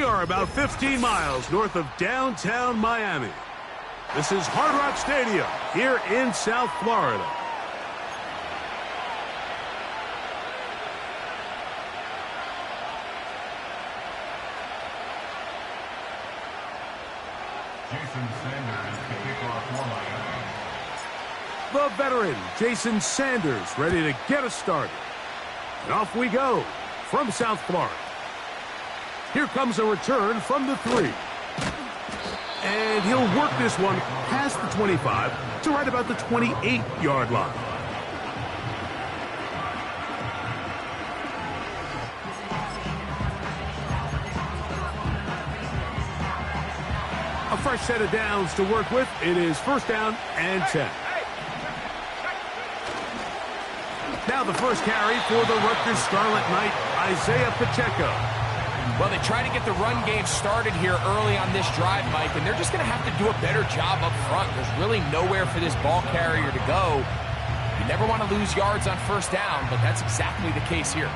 are about 15 miles north of downtown Miami. This is Hard Rock Stadium here in South Florida. Jason Sanders to kick off for Miami. The veteran, Jason Sanders, ready to get us started. And off we go from South Florida. Here comes a return from the 3. And he'll work this one past the 25 to right about the 28-yard line. A fresh set of downs to work with. It is first down and 10. Now the first carry for the Rutgers Scarlet Knight, Isaiah Pacheco. Well, they try to get the run game started here early on this drive, Mike, and they're just going to have to do a better job up front. There's really nowhere for this ball carrier to go. You never want to lose yards on first down, but that's exactly the case here.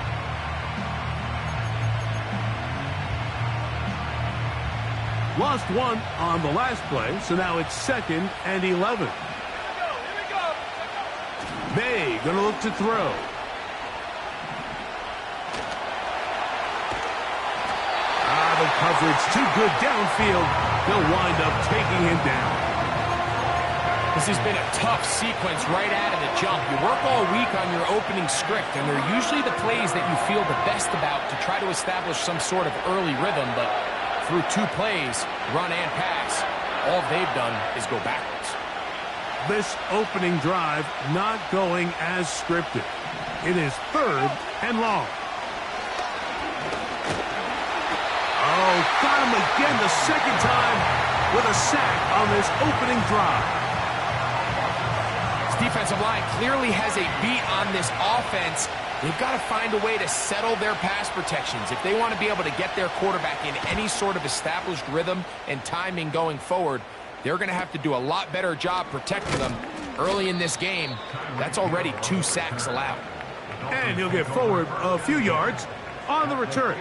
Lost one on the last play, so now it's 2nd and 11. May going to look to throw. The coverage too good downfield. They'll wind up taking him down. This has been a tough sequence right out of the jump. You work all week on your opening script, and they're usually the plays that you feel the best about to try to establish some sort of early rhythm, but through 2 plays, run and pass, all they've done is go backwards. This opening drive not going as scripted. It is 3rd and long. Oh, got him again the second time with a sack on this opening drive. This defensive line clearly has a beat on this offense. They've got to find a way to settle their pass protections. If they want to be able to get their quarterback in any sort of established rhythm and timing going forward, they're going to have to do a lot better job protecting them early in this game. That's already 2 sacks allowed. And he'll get forward a few yards on the return.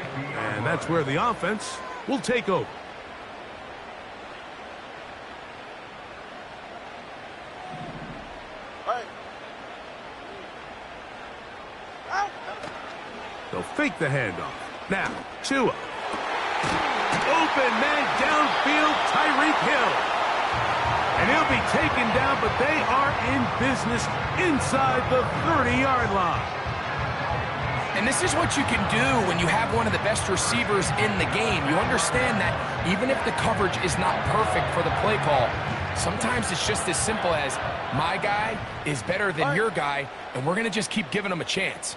And that's where the offense will take over. They'll fake the handoff. Now, Tua. Open man downfield, Tyreek Hill. And he'll be taken down, but they are in business inside the 30-yard line. And this is what you can do when you have one of the best receivers in the game. You understand that even if the coverage is not perfect for the play call, sometimes it's just as simple as my guy is better than your guy, and we're going to just keep giving him a chance.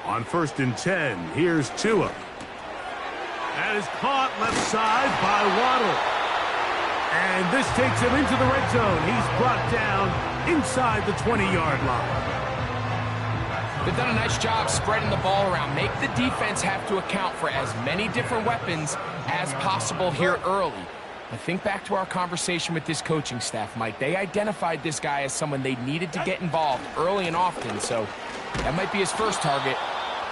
On 1st and 10, here's Tua. That is caught left side by Waddle. And this takes him into the red zone. He's brought down inside the 20-yard line. They've done a nice job spreading the ball around. Make the defense have to account for as many different weapons as possible here early. But think back to our conversation with this coaching staff, Mike. They identified this guy as someone they needed to get involved early and often. So that might be his first target.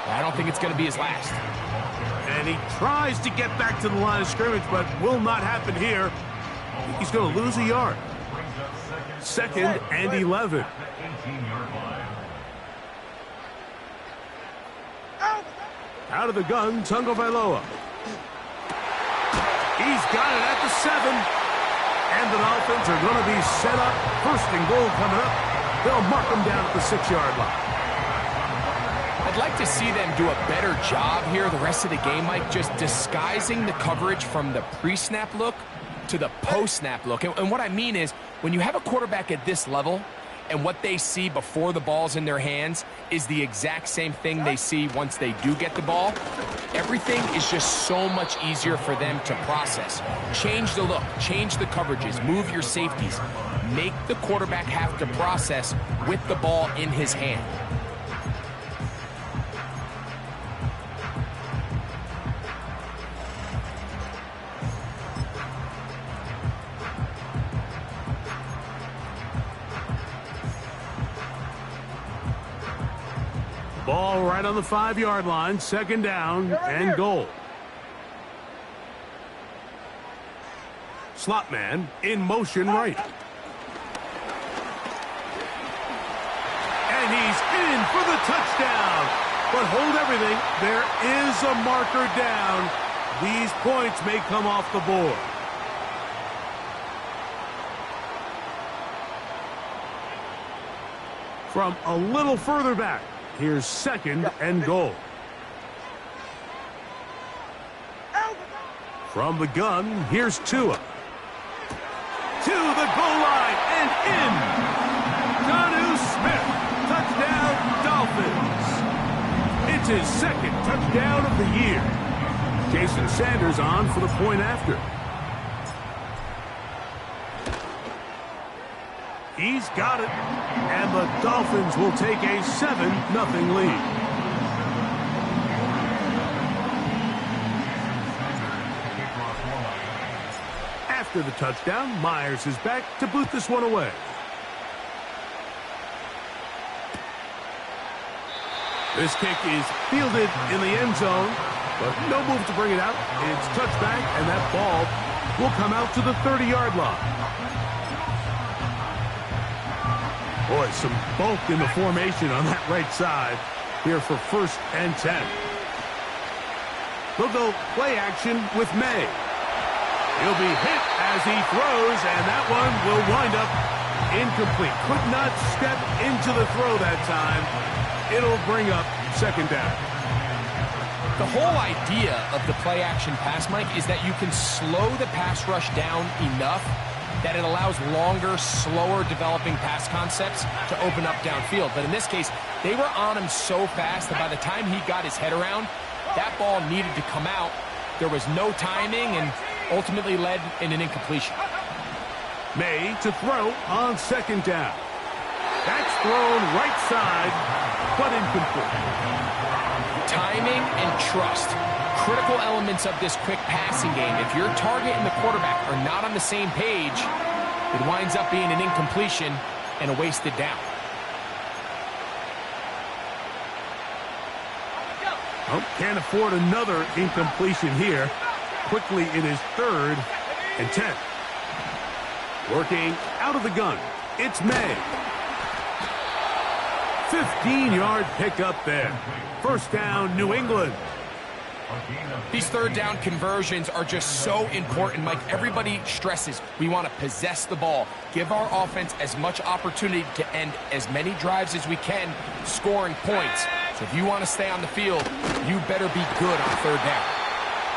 I don't think it's going to be his last. And he tries to get back to the line of scrimmage, but will not happen here. He's going to lose a yard. 2nd and 11. Out of the gun, Tagovailoa. He's got it at the 7. And the Dolphins are going to be set up. 1st and goal coming up. They'll mark them down at the 6-yard line. I'd like to see them do a better job here the rest of the game, Mike, just disguising the coverage from the pre-snap look to the post-snap look. And what I mean is, when you have a quarterback at this level and what they see before the ball's in their hands is the exact same thing they see once they do get the ball, everything is just so much easier for them to process. Change the look, change the coverages, move your safeties. Make the quarterback have to process with the ball in his hand. Ball right on the 5-yard line. Second down and goal. Slot man in motion right. And he's in for the touchdown. But hold everything. There is a marker down. These points may come off the board. From a little further back, here's second and goal. From the gun, here's Tua. To the goal line and in. Jonnu Smith, touchdown Dolphins. It's his second touchdown of the year. Jason Sanders on for the point after. He's got it. And the Dolphins will take a 7-0 lead. After the touchdown, Myers is back to boot this one away. This kick is fielded in the end zone, but no move to bring it out. It's touchback, and that ball will come out to the 30-yard line. Boy, some bulk in the formation on that right side here for 1st and 10. They'll go play action with May. He'll be hit as he throws, and that one will wind up incomplete. Could not step into the throw that time. It'll bring up second down. The whole idea of the play action pass, Mike, is that you can slow the pass rush down enough that it allows longer, slower developing pass concepts to open up downfield. But in this case, they were on him so fast that by the time he got his head around, that ball needed to come out. There was no timing and ultimately led in an incompletion. May to throw on second down. That's thrown right side, but incomplete. Timing and trust. Critical elements of this quick passing game. If your target and the quarterback are not on the same page, it winds up being an incompletion and a wasted down. Oh, can't afford another incompletion here. Quickly it is 3rd and 10. Working out of the gun, it's May. 15-yard pickup there. First down, New England. These third down conversions are just so important, Mike. Everybody stresses we want to possess the ball, give our offense as much opportunity to end as many drives as we can, scoring points. So if you want to stay on the field, you better be good on third down.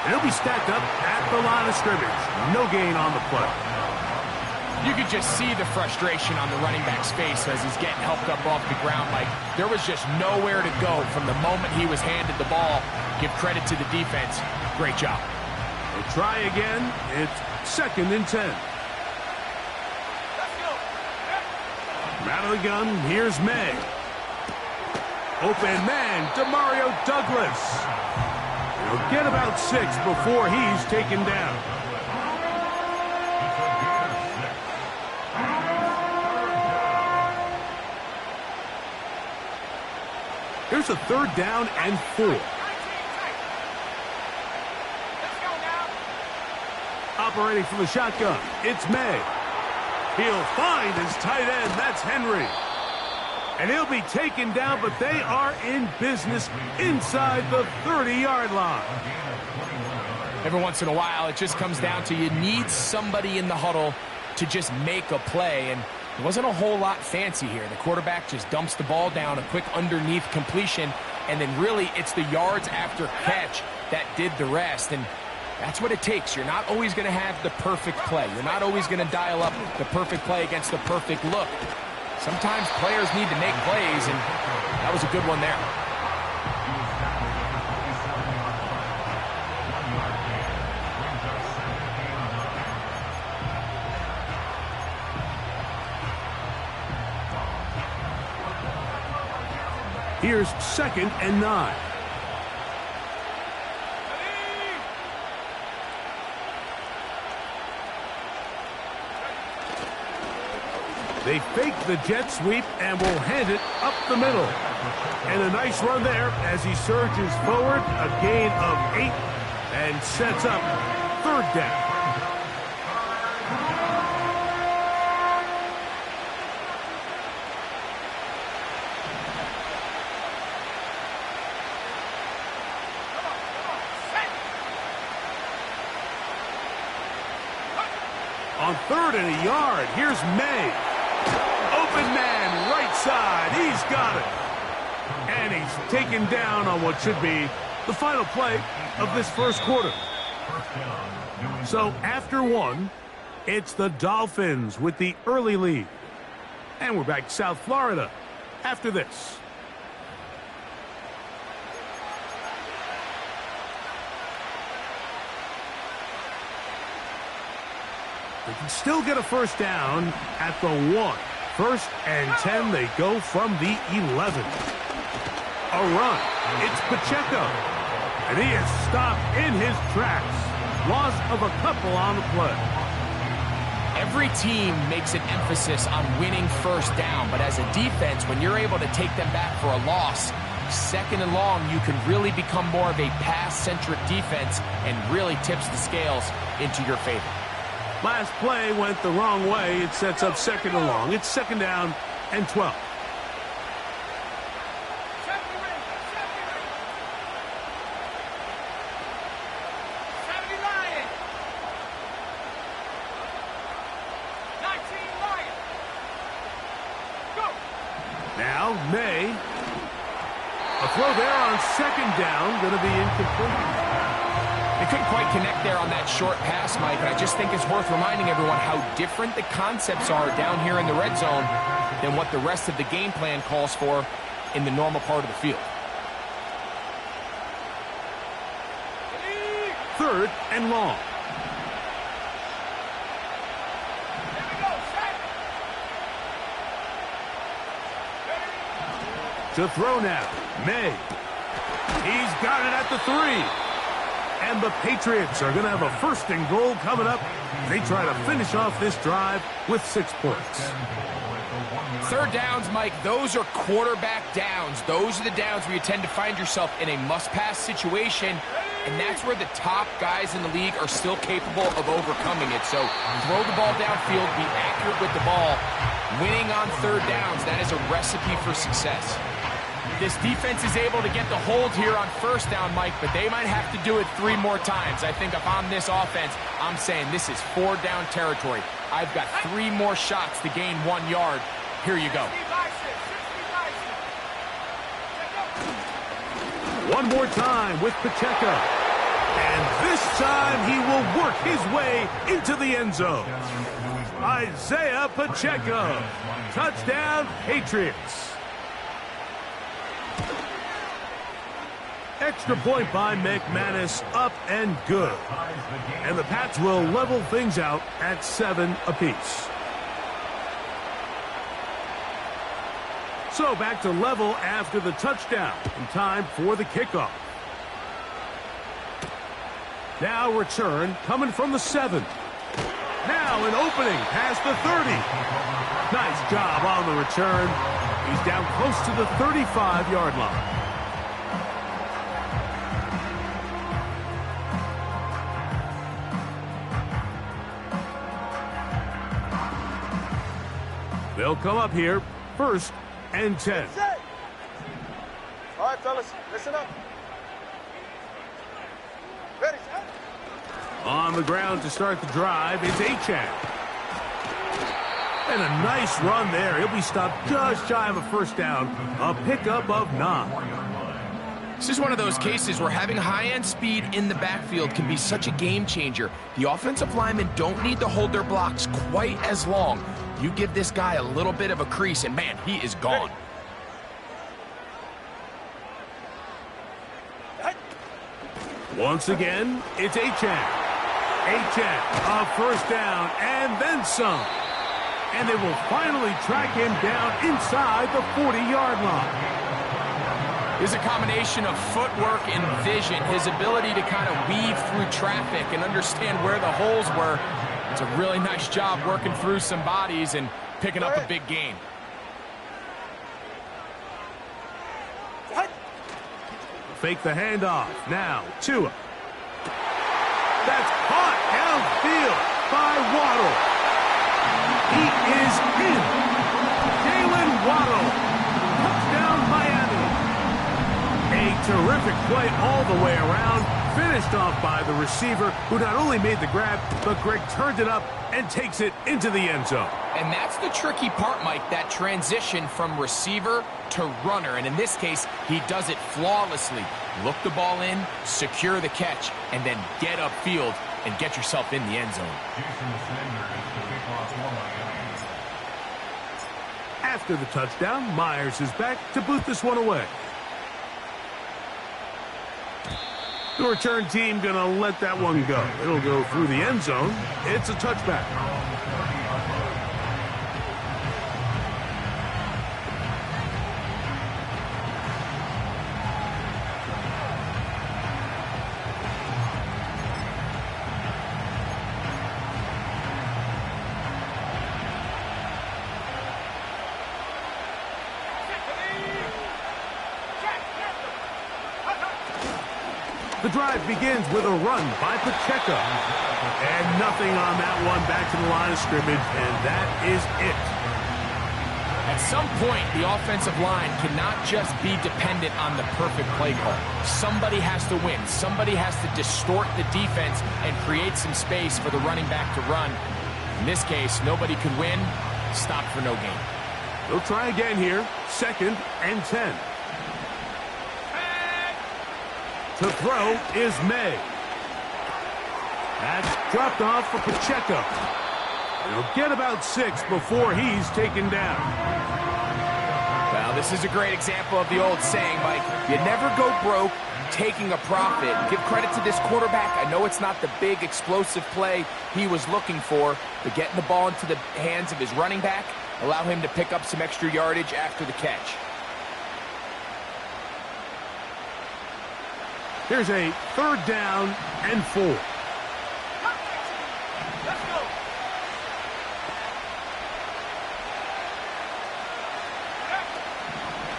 And he'll be stacked up at the line of scrimmage. No gain on the play. You could just see the frustration on the running back's face as he's getting helped up off the ground. Like, there was just nowhere to go from the moment he was handed the ball. Give credit to the defense. Great job. They try again. It's 2nd and 10. From out of the gun, here's May. Open man, Demario Douglas. He'll get about 6 before he's taken down. Here's a 3rd down and 4. Operating from the shotgun, it's May. He'll find his tight end, that's Henry. And he'll be taken down, but they are in business inside the 30-yard line. Every once in a while, it just comes down to you need somebody in the huddle to just make a play, and it wasn't a whole lot fancy here. The quarterback just dumps the ball down, a quick underneath completion, and then really it's the yards after catch that did the rest. And that's what it takes. You're not always going to have the perfect play. You're not always going to dial up the perfect play against the perfect look. Sometimes players need to make plays, and that was a good one there. Here's 2nd and 9. They fake the jet sweep and will hand it up the middle. And a nice run there as he surges forward, a gain of 8, and sets up 3rd down. On 3rd and a yard, here's May. Open man, right side. He's got it. And he's taken down on what should be the final play of this first quarter. So after 1, it's the Dolphins with the early lead. And we're back to South Florida after this. They can still get a first down at the 1. 1st and 10, they go from the 11. A run. It's Pacheco. And he is stopped in his tracks. Loss of a couple on the play. Every team makes an emphasis on winning first down, but as a defense, when you're able to take them back for a loss, 2nd and long, you can really become more of a pass-centric defense and really tips the scales into your favor. Last play went the wrong way. It sets up 2nd and long. It's 2nd down and 12. Now, May. A throw there on 2nd down, going to be incomplete. They couldn't quite connect there on that short pass, Mike, and I just think it's worth reminding everyone how different the concepts are down here in the red zone than what the rest of the game plan calls for in the normal part of the field. 3rd and long. To throw now, May. He's got it at the 3. And the Patriots are going to have a 1st and goal coming up. They try to finish off this drive with 6 points. 3rd downs, Mike, those are quarterback downs. Those are the downs where you tend to find yourself in a must-pass situation, and that's where the top guys in the league are still capable of overcoming it. So throw the ball downfield, be accurate with the ball. Winning on 3rd downs, that is a recipe for success. This defense is able to get the hold here on 1st down, Mike, but they might have to do it 3 more times. I think if I'm this offense, I'm saying this is 4th down territory. I've got 3 more shots to gain 1 yard. Here you go. One more time with Pacheco. And this time he will work his way into the end zone. Isaiah Pacheco. Touchdown, Patriots. Extra point by McManus, up and good. And the Pats will level things out at 7 apiece. So back to level after the touchdown. And time for the kickoff. Now return coming from the 7. Now an opening past the 30. Nice job on the return. He's down close to the 35-yard line. They'll come up here, 1st and 10. All right, fellas, listen up. Ready, set. On the ground to start the drive, it's Achane. And a nice run there. He'll be stopped just shy of a 1st down. A pickup of 9. This is one of those cases where having high-end speed in the backfield can be such a game changer. The offensive linemen don't need to hold their blocks quite as long. You give this guy a little bit of a crease, and man, he is gone. Once again, it's Achane. Achane, a 1st down, and then some. And they will finally track him down inside the 40-yard line. There's a combination of footwork and vision, his ability to kind of weave through traffic and understand where the holes were. It's a really nice job working through some bodies, and picking up a big gain. Fake the handoff. Now, Tua. That's caught downfield by Waddle. He is in. Jalen Waddle. Touchdown, Miami. A terrific play all the way around. Finished off by the receiver, who not only made the grab, but Greg turned it up and takes it into the end zone. And that's the tricky part, Mike, that transition from receiver to runner. And in this case, he does it flawlessly. Look the ball in, secure the catch, and then get upfield and get yourself in the end zone. After the touchdown, Myers is back to boot this one away. The return team going to let that one go. It'll go through the end zone. It's a touchback. The drive begins with a run by Pacheco. And nothing on that one, back to the line of scrimmage, and that is it. At some point, the offensive line cannot just be dependent on the perfect play call. Somebody has to win. Somebody has to distort the defense and create some space for the running back to run. In this case, nobody could win. Stop for no gain. They'll try again here. 2nd and 10. To throw is May. That's dropped off for Pacheco. He'll get about 6 before he's taken down. Well, this is a great example of the old saying, Mike. You never go broke taking a profit. Give credit to this quarterback. I know it's not the big explosive play he was looking for, but getting the ball into the hands of his running back, allow him to pick up some extra yardage after the catch. Here's a 3rd down and 4. Let's go.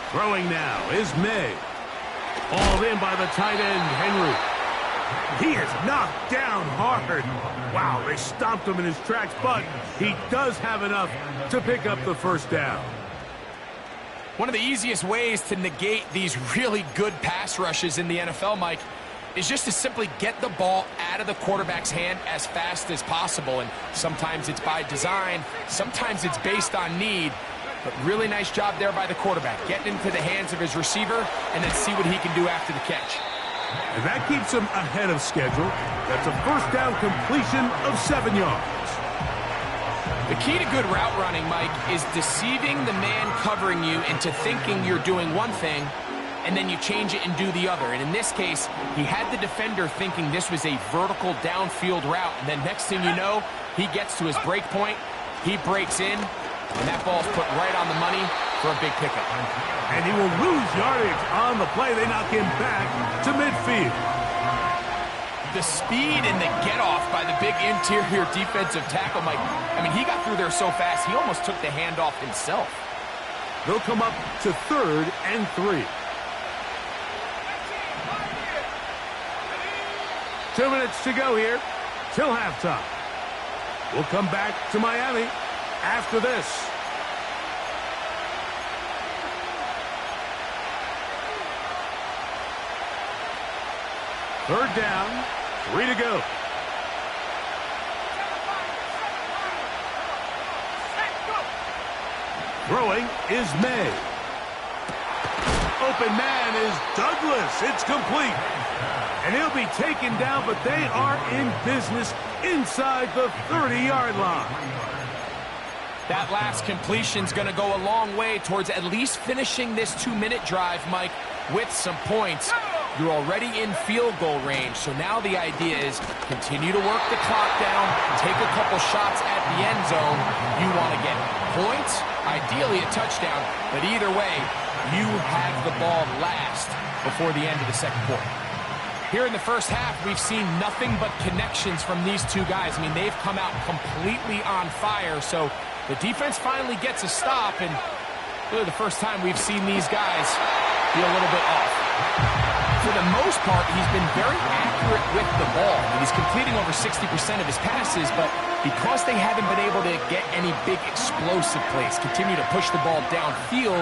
Throwing now is May. Hauled in by the tight end, Henry. He is knocked down hard. Wow, they stopped him in his tracks, but he does have enough to pick up the 1st down. One of the easiest ways to negate these really good pass rushes in the NFL, Mike, is just to simply get the ball out of the quarterback's hand as fast as possible. And sometimes it's by design, sometimes it's based on need. But really nice job there by the quarterback, getting into the hands of his receiver and then see what he can do after the catch. And that keeps him ahead of schedule. That's a 1st down completion of 7 yards. The key to good route running, Mike, is deceiving the man covering you into thinking you're doing one thing, and then you change it and do the other. And in this case, he had the defender thinking this was a vertical downfield route, and then next thing you know, he gets to his break point, he breaks in, and that ball's put right on the money for a big pickup. And he will lose yardage on the play. They knock him back to midfield. The speed and the get-off by the big interior defensive tackle, Mike. I mean, he got through there so fast, he almost took the handoff himself. They'll come up to 3rd and 3. 2 minutes to go here till halftime. We'll come back to Miami after this. Third down, 3 to go. Throwing is May. Open man is Douglas. It's complete. And he'll be taken down, but they are in business inside the 30-yard line. That last completion's going to go a long way towards at least finishing this 2-minute drive, Mike, with some points. You're already in field goal range, so now the idea is continue to work the clock down, take a couple shots at the end zone. You want to get points, ideally a touchdown, but either way, you have the ball last before the end of the second quarter. Here in the first half, we've seen nothing but connections from these two guys. I mean, they've come out completely on fire, so The defense finally gets a stop, and really the first time we've seen these guys be a little bit off. For the most part, he's been very accurate with the ball. I mean, he's completing over 60% of his passes, but because they haven't been able to get any big explosive plays, continue to push the ball downfield,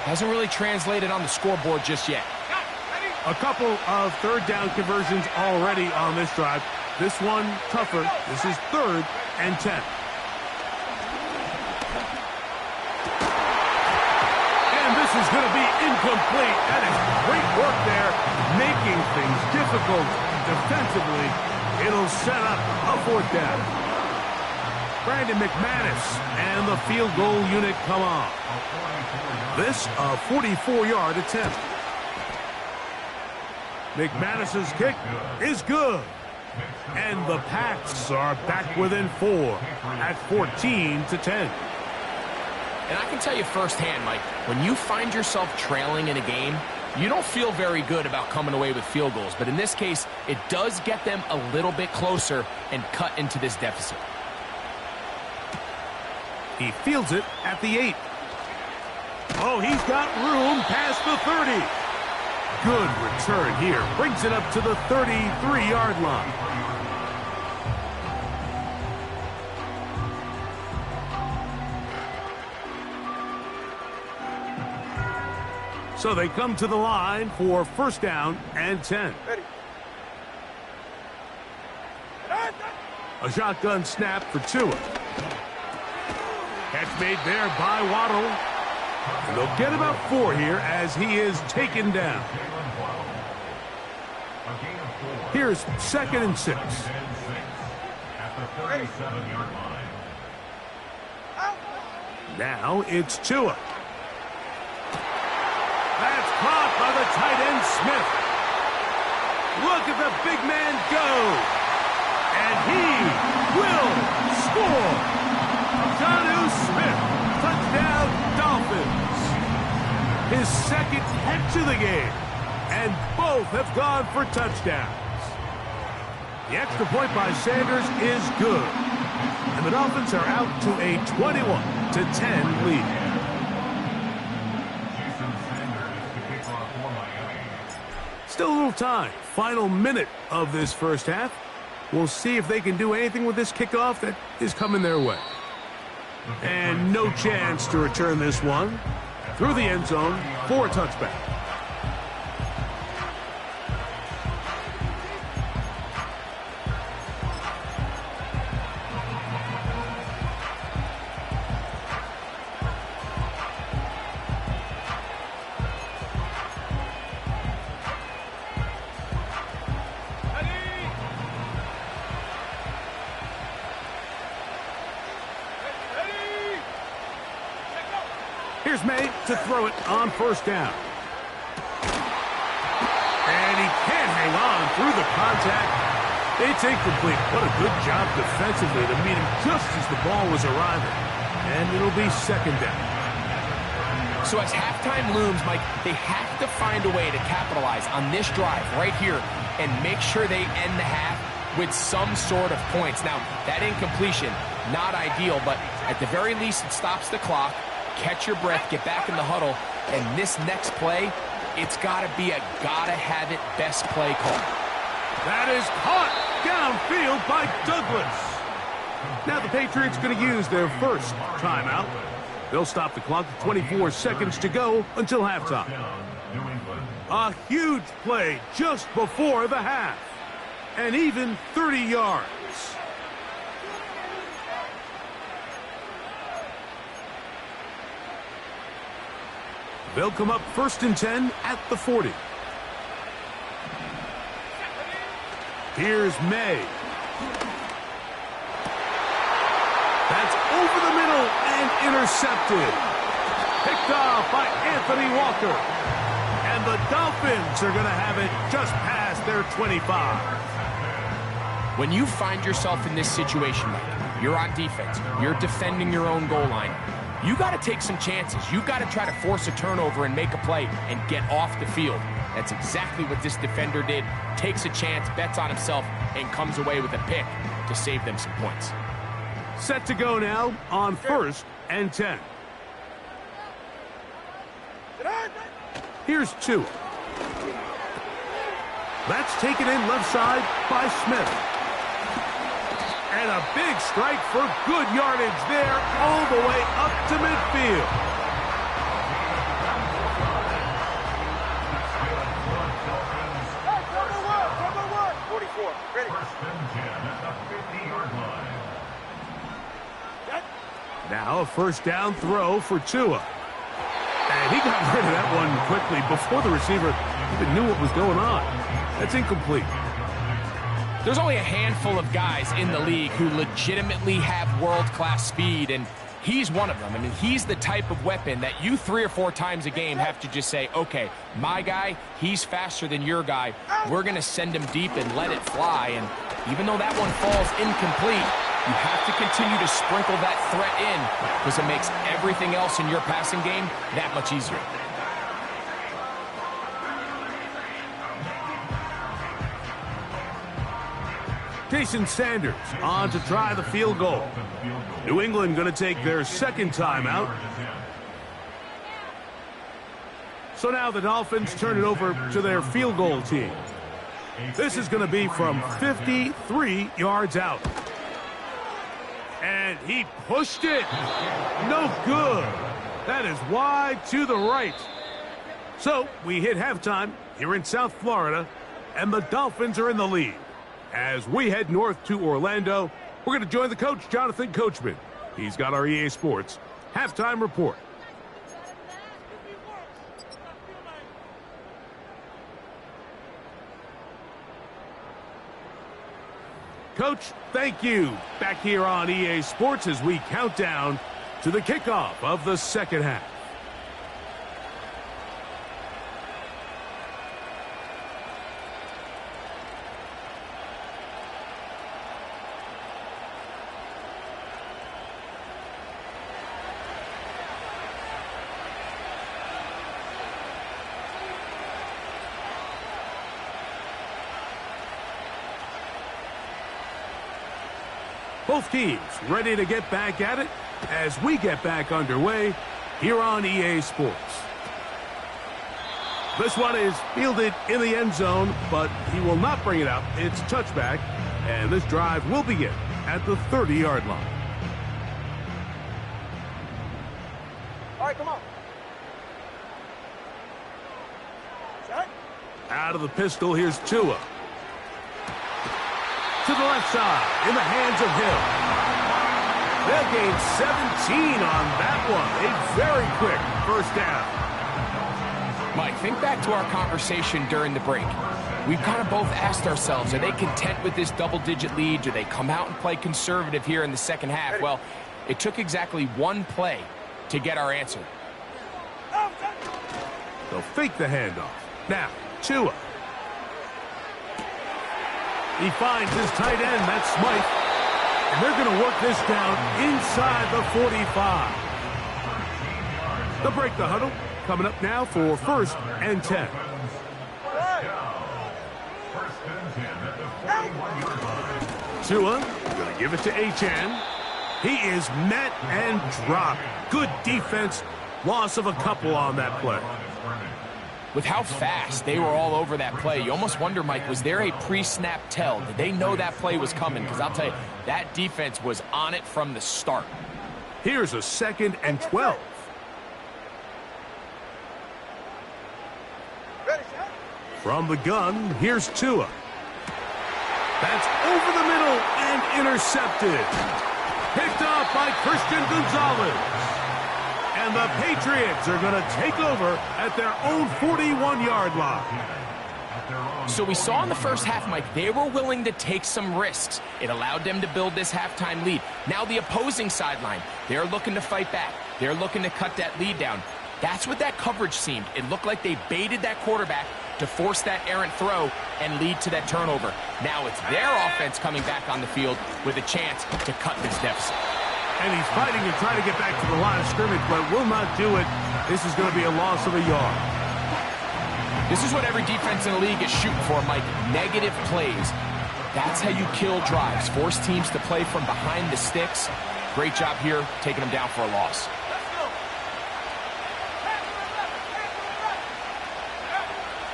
hasn't really translated on the scoreboard just yet. A couple of third down conversions already on this drive. This one tougher. This is 3rd and 10. And this is going to be incomplete. That is great work there, making things difficult defensively. It'll set up a 4th down. Brandon McManus and the field goal unit come on. This a 44-yard attempt. McManus's kick is good. And the Pats are back within 4 at 14-10. And I can tell you firsthand, Mike, when you find yourself trailing in a game, you don't feel very good about coming away with field goals. But in this case, it does get them a little bit closer and cut into this deficit. He fields it at the 8. Oh, he's got room past the 30. Good return here. Brings it up to the 33-yard line. So they come to the line for 1st down and 10. A shotgun snap for Tua. Catch made there by Waddle. And they'll get about 4 here as he is taken down. Here's 2nd and 6. Now it's Tua. That's caught by the tight end Smith. Look at the big man go. And he will score. Jonnu Smith, touchdown Dolphins. His 2nd catch of the game. And both have gone for touchdowns. The extra point by Sanders is good. And the Dolphins are out to a 21-10 lead. Still a little time. Final minute of this first half. We'll see if they can do anything with this kickoff that is coming their way. And no chance to return this one through the end zone for a touchback. Here's May to throw it on 1st down. And he can't hang on through the contact. It's incomplete. What a good job defensively to meet him just as the ball was arriving. And it'll be 2nd down. So as halftime looms, Mike, they have to find a way to capitalize on this drive right here and make sure they end the half with some sort of points. Now, that incompletion, not ideal, but at the very least it stops the clock. Catch your breath, get back in the huddle, and this next play, it's got to be a gotta-have-it best play call. That is caught downfield by Douglas. Now the Patriots going to use their first timeout. They'll stop the clock with 24 seconds to go until halftime. A huge play just before the half. And even 30 yards. They'll come up 1st and 10 at the 40. Here's May. That's over the middle and intercepted. Picked off by Anthony Walker. And the Dolphins are going to have it just past their 25. When you find yourself in this situation, Mike, you're on defense, you're defending your own goal line, you got to take some chances. You got to try to force a turnover and make a play and get off the field. That's exactly what this defender did. Takes a chance, bets on himself, and comes away with a pick to save them some points. Set to go now on 1st and 10. Here's Tua. That's taken in left side by Smith. And a big strike for good yardage there all the way up to midfield. Number 44. Ready. Now a first down throw for Tua. And he got rid of that one quickly before the receiver even knew what was going on. That's incomplete. There's only a handful of guys in the league who legitimately have world-class speed, and he's one of them. I mean, he's the type of weapon that you 3 or 4 times a game have to just say, okay, my guy, he's faster than your guy. We're going to send him deep and let it fly. And even though that one falls incomplete, you have to continue to sprinkle that threat in because it makes everything else in your passing game that much easier. Jason Sanders on to try the field goal. New England going to take their second timeout. So now the Dolphins turn it over to their field goal team. This is going to be from 53 yards out. And he pushed it. No good. That is wide to the right. So we hit halftime here in South Florida, and the Dolphins are in the lead. As we head north to Orlando, we're going to join the coach, Jonathan Coachman. He's got our EA Sports halftime report. Coach, thank you. Back here on EA Sports as we count down to the kickoff of the second half. Both teams ready to get back at it as we get back underway here on EA Sports. This one is fielded in the end zone, but he will not bring it out. It's touchback, and this drive will begin at the 30-yard line. All right, come on. Set. Out of the pistol, here's Tua. To the left side, in the hands of Hill. They'll gain 17 on that one. A very quick first down. Mike, think back to our conversation during the break. We've kind of both asked ourselves, are they content with this double-digit lead? Do they come out and play conservative here in the second half? Well, it took exactly one play to get our answer. They'll fake the handoff. Now, Tua. He finds his tight end, that's Smythe. And they're going to work this down inside the 45. They'll break the huddle. Coming up now for 1st and 10. Tua going to give it to Achane. He is met and dropped. Good defense. Loss of a couple on that play. With how fast they were all over that play, you almost wonder, Mike, was there a pre-snap tell? Did they know that play was coming? Because I'll tell you, that defense was on it from the start. Here's a 2nd and 12. From the gun, here's Tua. That's over the middle and intercepted. Picked off by Christian Gonzalez. And the Patriots are going to take over at their own 41-yard line. So we saw in the first half, Mike, they were willing to take some risks. It allowed them to build this halftime lead. Now the opposing sideline, they're looking to fight back. They're looking to cut that lead down. That's what that coverage seemed. It looked like they baited that quarterback to force that errant throw and lead to that turnover. Now it's their offense coming back on the field with a chance to cut this deficit. And he's fighting and trying to get back to the line of scrimmage, but will not do it. This is going to be a loss of a yard. This is what every defense in the league is shooting for, Mike. Negative plays. That's how you kill drives. Force teams to play from behind the sticks. Great job here, taking them down for a loss.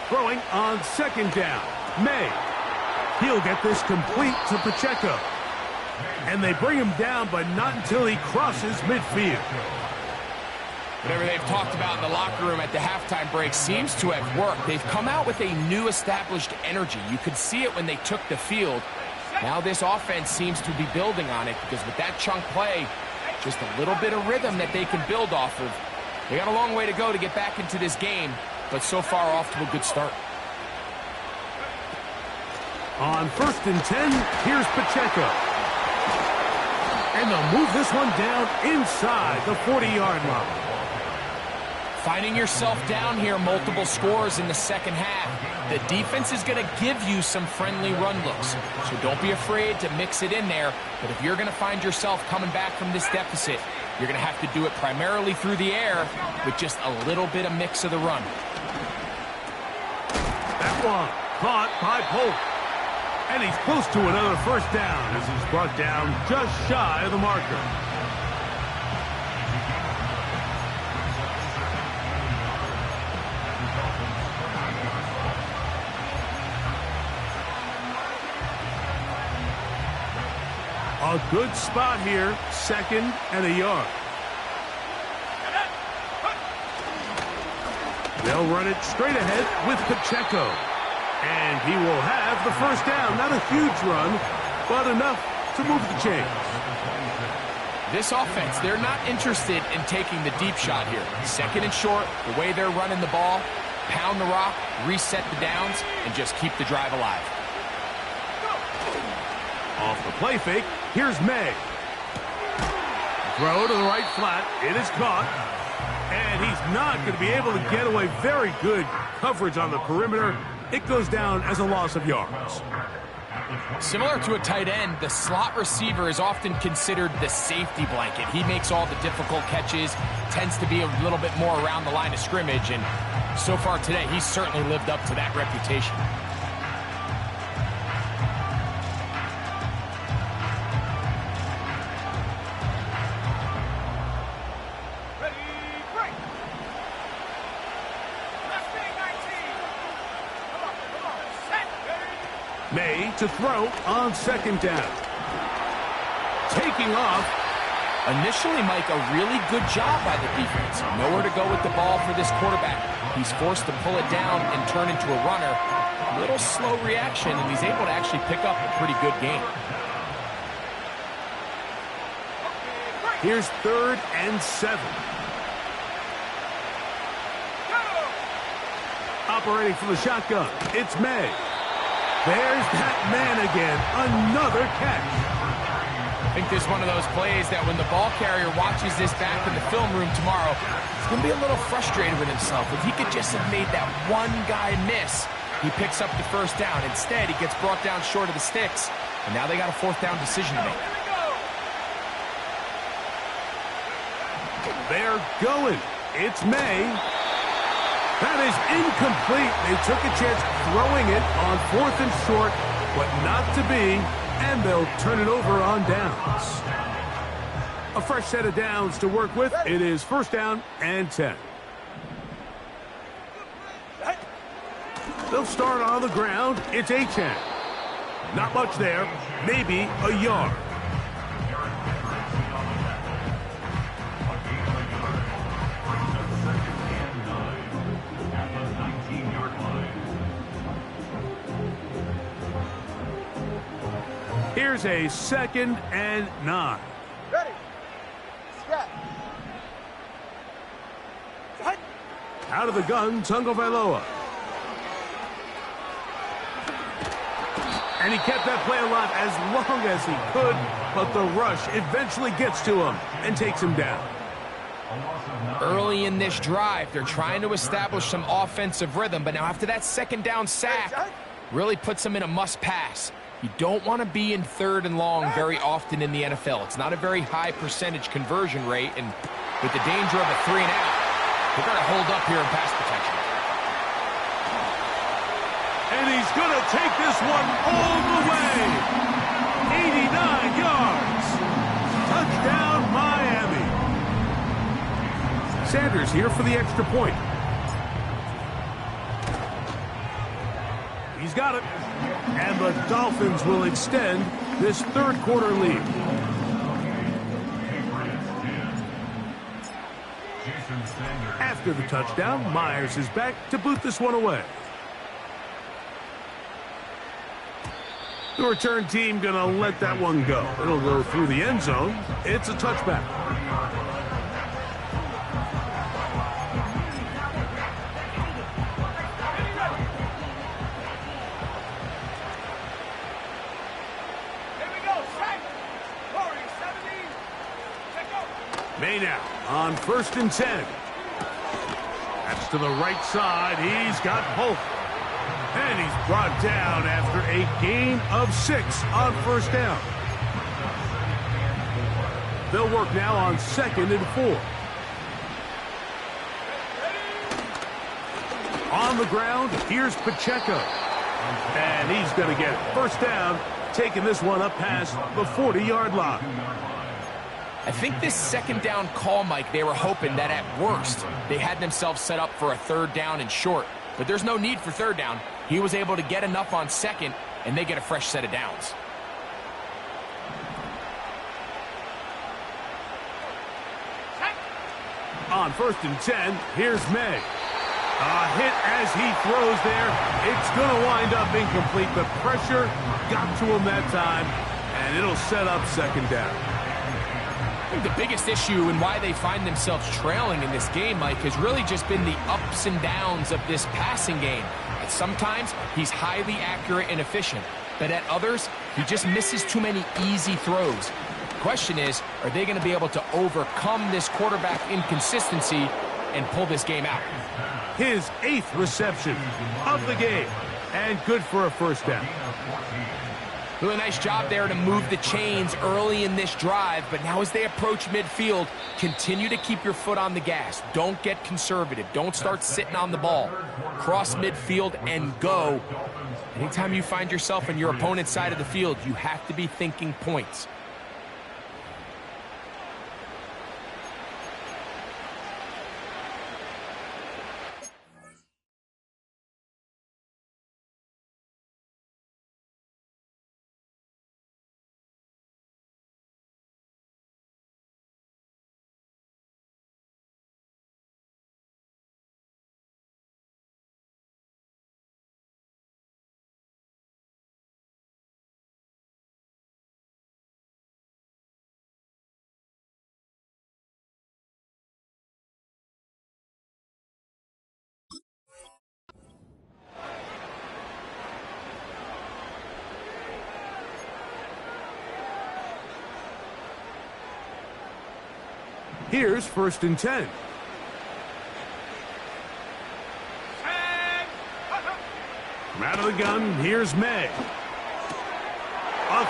Throwing on second down. May. He'll get this complete to Pacheco. And they bring him down, but not until he crosses midfield. Whatever they've talked about in the locker room at the halftime break seems to have worked. They've come out with a new established energy. You could see it when they took the field. Now this offense seems to be building on it because with that chunk play, just a little bit of rhythm that they can build off of. They got a long way to go to get back into this game, but so far off to a good start. On 1st and 10, here's Pacheco. And they'll move this one down inside the 40-yard line. Finding yourself down here, multiple scores in the second half. The defense is going to give you some friendly run looks, so don't be afraid to mix it in there. But if you're going to find yourself coming back from this deficit, you're going to have to do it primarily through the air with just a little bit of mix of the run. That one caught by Polk. And he's close to another first down as he's brought down just shy of the marker. A good spot here, 2nd and a yard. They'll run it straight ahead with Pacheco. And he will have the first down. Not a huge run, but enough to move the chains. This offense, they're not interested in taking the deep shot here. 2nd and short, the way they're running the ball, pound the rock, reset the downs, and just keep the drive alive. Off the play fake, here's May. Throw to the right flat. It is caught. And he's not going to be able to get away. Very good coverage on the perimeter. It goes down as a loss of yards. Similar to a tight end, the slot receiver is often considered the safety blanket. He makes all the difficult catches, tends to be a little bit more around the line of scrimmage, and so far today, he's certainly lived up to that reputation. May to throw on 2nd down. Taking off. Initially, Mike, a really good job by the defense. Nowhere to go with the ball for this quarterback. He's forced to pull it down and turn into a runner. A little slow reaction, and he's able to actually pick up a pretty good game. Here's 3rd and 7. Operating from the shotgun, it's May. There's that man again. Another catch. I think this is one of those plays that when the ball carrier watches this back in the film room tomorrow, he's going to be a little frustrated with himself. If he could just have made that one guy miss, he picks up the first down. Instead, he gets brought down short of the sticks, and now they got a 4th down decision to make. They're going. It's May. That is incomplete. They took a chance throwing it on 4th and short, but not to be, and they'll turn it over on downs. A fresh set of downs to work with. It is 1st down and 10. They'll start on the ground. It's Achane. Not much there. Maybe a yard. Here's a 2nd and 9. Ready. Scat. Out of the gun, Tagovailoa. And he kept that play alive as long as he could, but the rush eventually gets to him and takes him down. Early in this drive, they're trying to establish some offensive rhythm, but now after that 2nd down sack, really puts them in a must-pass. You don't want to be in 3rd and long very often in the NFL. It's not a very high percentage conversion rate, and with the danger of a 3 and out, they're going to hold up here in pass protection. And he's going to take this one all the way. here for the extra point. He's got it. And the Dolphins will extend this third quarter lead. After the touchdown, Myers is back to boot this one away. The return team going to let that one go. It'll go through the end zone. It's a touchback. May now on 1st and 10. That's to the right side. He's got both. And he's brought down after a gain of 6 on first down. They'll work now on 2nd and 4. On the ground, here's Pacheco. And he's going to get it. First down, taking this one up past the 40-yard line. I think this second down call, Mike, they were hoping that at worst they had themselves set up for a third down and short. But there's no need for third down. He was able to get enough on second, and they get a fresh set of downs. On 1st and 10, here's May. A hit as he throws there. It's going to wind up incomplete. The pressure got to him that time, and it'll set up second down. I think the biggest issue and why they find themselves trailing in this game, Mike, has really just been the ups and downs of this passing game. And sometimes he's highly accurate and efficient, but at others, he just misses too many easy throws. The question is, are they going to be able to overcome this quarterback inconsistency and pull this game out? His 8th reception of the game, and good for a first down. Really nice job there to move the chains early in this drive, but now as they approach midfield, continue to keep your foot on the gas. Don't get conservative. Don't start sitting on the ball. Cross midfield and go. Anytime you find yourself on your opponent's side of the field, you have to be thinking points. Here's 1st and 10. From out of the gun, here's May. A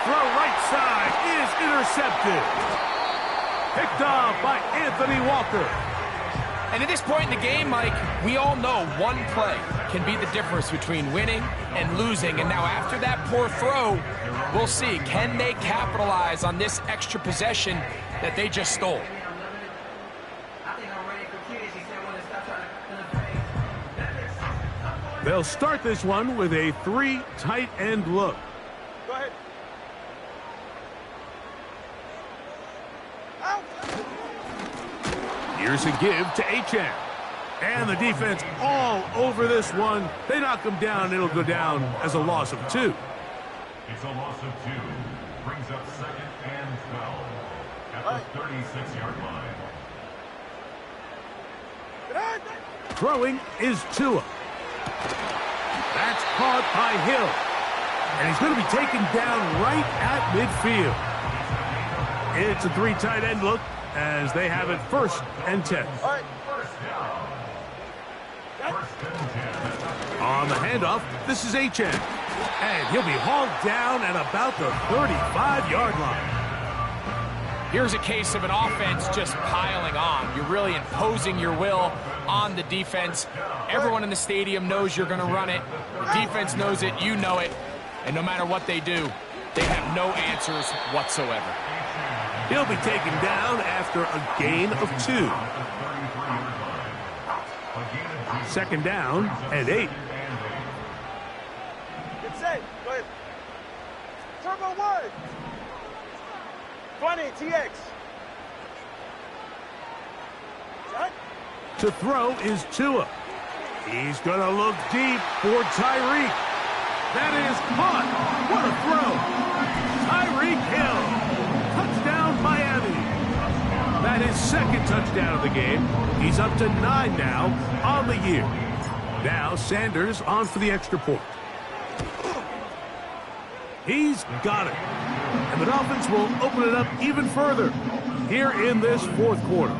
throw right side is intercepted. Picked off by Anthony Walker. And at this point in the game, Mike, we all know one play can be the difference between winning and losing. And now after that poor throw, we'll see. Can they capitalize on this extra possession that they just stole? They'll start this one with a 3 tight end look. Go ahead. Here's a give to Achane. And the defense all over this one. They knock him down. It'll go down as a loss of 2. It's a loss of 2. Brings up 2nd and 12 at the 36-yard line. Throwing is Tua. That's caught by Hill. And he's going to be taken down right at midfield. It's a 3 tight end look as they have it 1st and 10. All right. On the handoff, this is Achane. And he'll be hauled down at about the 35-yard line. Here's a case of an offense just piling on. You're really imposing your will on the defense. Everyone in the stadium knows you're going to run it. The defense knows it. You know it. And no matter what they do, they have no answers whatsoever. He'll be taken down after a gain of 2. Second down and 8. Get set. Go ahead. Turbo 1. 20, TX. Set. To throw is Tua. He's going to look deep for Tyreek. That is caught. What a throw. Tyreek Hill. Touchdown, Miami. That is second touchdown of the game. He's up to 9 now on the year. Now Sanders on for the extra point. He's got it. And the Dolphins will open it up even further here in this fourth quarter.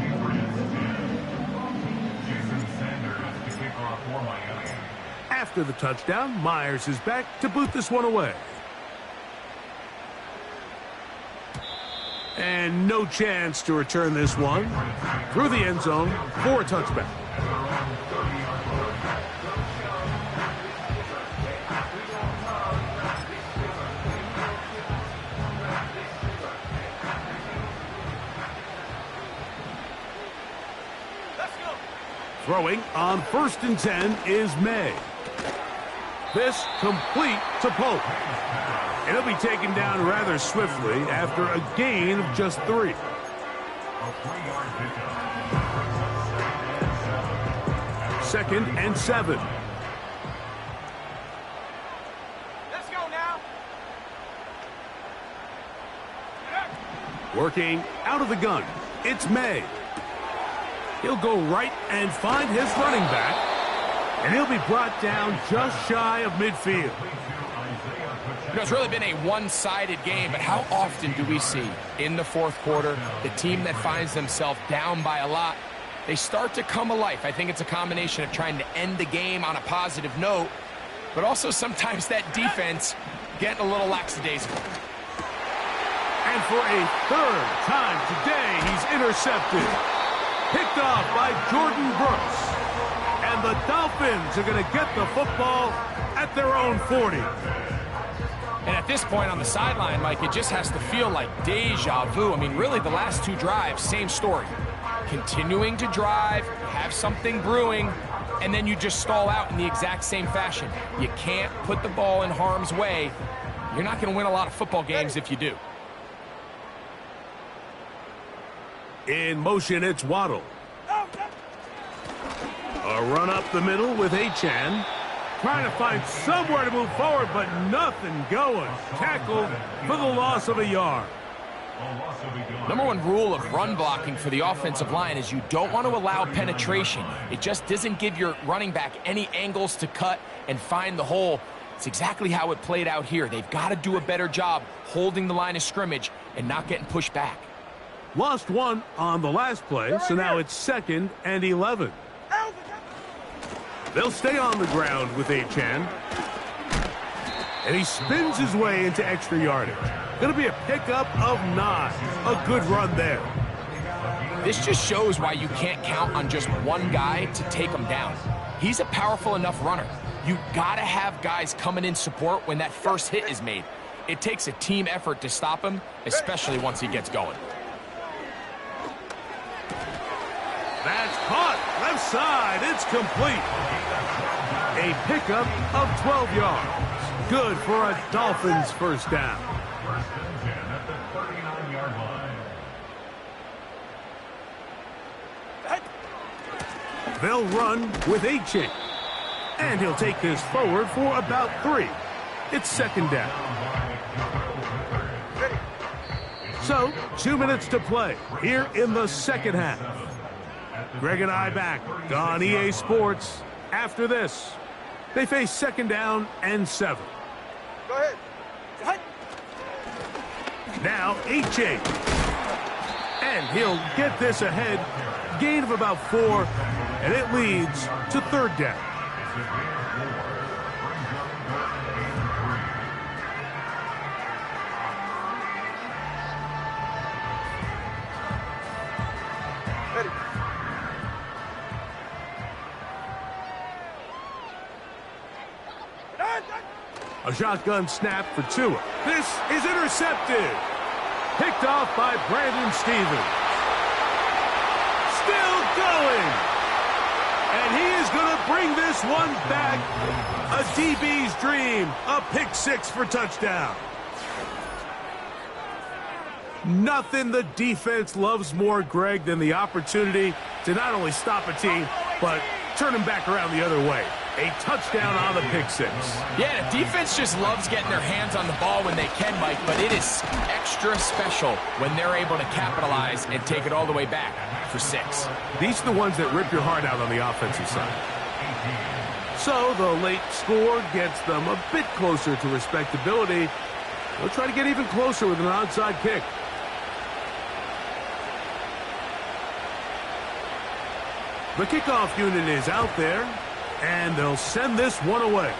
After the touchdown, Myers is back to boot this one away. And no chance to return this one through the end zone for a touchback. Throwing on 1st and 10 is May. This complete to Pope. And he'll be taken down rather swiftly after a gain of just 3. Second and 7. Let's go now. Working out of the gun, it's May. He'll go right and find his running back, and he'll be brought down just shy of midfield. You know, it's really been a one-sided game, but how often do we see in the fourth quarter the team that finds themselves down by a lot, they start to come alive. I think it's a combination of trying to end the game on a positive note, but also sometimes that defense getting a little lackadaisical. And for a third time today, he's intercepted. Picked off by Jordan Brooks. And the Dolphins are going to get the football at their own 40. And at this point on the sideline, Mike, it just has to feel like deja vu. I mean, really, the last 2 drives, same story. Continuing to drive, have something brewing, and then you just stall out in the exact same fashion. You can't put the ball in harm's way. You're not going to win a lot of football games if you do. In motion, it's Waddle. A run up the middle with Achane. Trying to find somewhere to move forward, but nothing going. Tackled for the loss of a yard. Number 1 rule of run blocking for the offensive line is you don't want to allow penetration. It just doesn't give your running back any angles to cut and find the hole. It's exactly how it played out here. They've got to do a better job holding the line of scrimmage and not getting pushed back. Lost 1 on the last play, so now it's 2nd and 11. They'll stay on the ground with Achane. And he spins his way into extra yardage. Going to be a pickup of 9. A good run there. This just shows why you can't count on just one guy to take him down. He's a powerful enough runner. You got to have guys coming in support when that first hit is made. It takes a team effort to stop him, especially once he gets going. That's caught. Left side. It's complete. A pickup of 12 yards. Good for a Dolphins first down. First and 10 at the 39-yard line. They'll run with Achane. And he'll take this forward for about 3. It's 2nd down. So, 2 minutes to play here in the second half. Greg and I back on EA Sports. After this, they face 2nd down and 7. Go ahead. Now Achane. And he'll get this ahead. Gain of about 4. And it leads to 3rd down. A shotgun snap for Tua. This is intercepted. Picked off by Brandon Stevens. Still going. And he is going to bring this one back. A DB's dream. A pick six for touchdown. Nothing the defense loves more, Greg, than the opportunity to not only stop a team, but turn them back around the other way. A touchdown on the pick six. Yeah, the defense just loves getting their hands on the ball when they can, Mike, but it is extra special when they're able to capitalize and take it all the way back for six. These are the ones that rip your heart out on the offensive side. So the late score gets them a bit closer to respectability. They'll try to get even closer with an onside kick. The kickoff unit is out there, and they'll send this one away.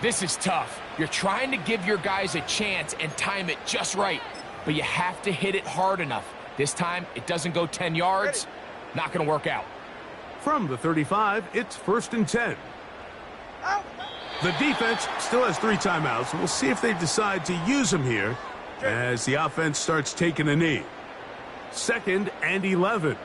This is tough. You're trying to give your guys a chance and time it just right, but you have to hit it hard enough. This time, it doesn't go 10 yards. Not going to work out. From the 35, it's 1st and 10. The defense still has 3 timeouts. We'll see if they decide to use them here as the offense starts taking a knee. 2nd and 11.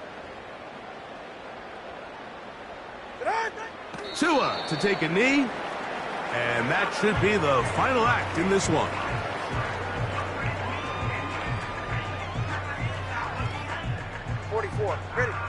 Tua to take a knee, and that should be the final act in this one. Ready.